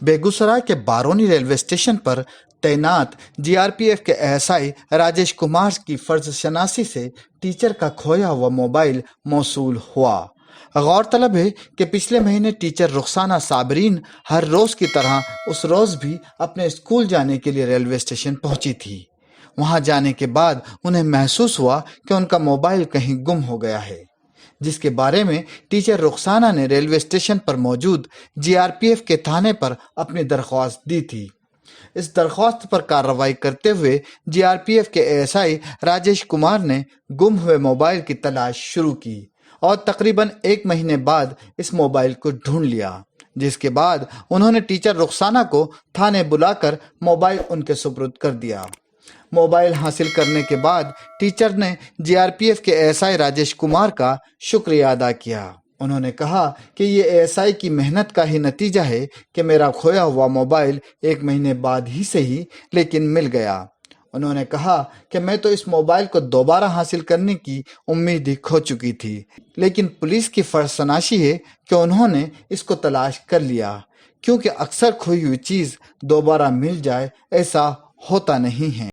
बेगूसराय के बारोनी railway station पर तैनात जीआरपीएफ के एएसआई राजेश कुमार की फर्ज शनासी से टीचर का खोया हुआ मोबाइल मौसूल हुआ। गौरतलब है कि पिछले महीने टीचर रुखसाना साबरीन हर रोज की तरह उस रोज भी अपने स्कूल जाने के लिए रेलवे स्टेशन पहुंची थी। वहां जाने के बाद उन्हें महसूस हुआ कि उनका मोबाइल कहीं गुम हो गया है, जिसके बारे में टीचर रुखसाना ने रेलवे स्टेशन पर मौजूद जीआरपीएफ के थाने पर अपनी दरख्वास्त दी थी। इस दरख्वास्त पर कार्रवाई करते हुए जीआरपीएफ के एएसआई राजेश कुमार ने गुम हुए मोबाइल की तलाश शुरू की और तकरीबन 1 महीने बाद इस मोबाइल को ढूंढ लिया, जिसके बाद उन्होंने टीचर रुखसाना को थाने बुलाकर मोबाइल उनके सुपुर्द कर दिया। मोबाइल हासिल करने के बाद टीचर ने जीआरपीएफ के एएसआई राजेश कुमार का शुक्रिया अदा किया। उन्होंने कहा कि ये एएसआई की मेहनत का ही नतीजा है कि मेरा खोया हुआ मोबाइल 1 महीने बाद ही सही लेकिन मिल गया। उन्होंने कहा कि मैं तो इस मोबाइल को दोबारा हासिल करने की उम्मीद ही खो चुकी थी, लेकिन पुलिस की फर्जशनासी है कि उन्होंने इसको तलाश कर लिया, क्योंकि अक्सर खोई हुई चीज़ दोबारा मिल जाए ऐसा होता नहीं है।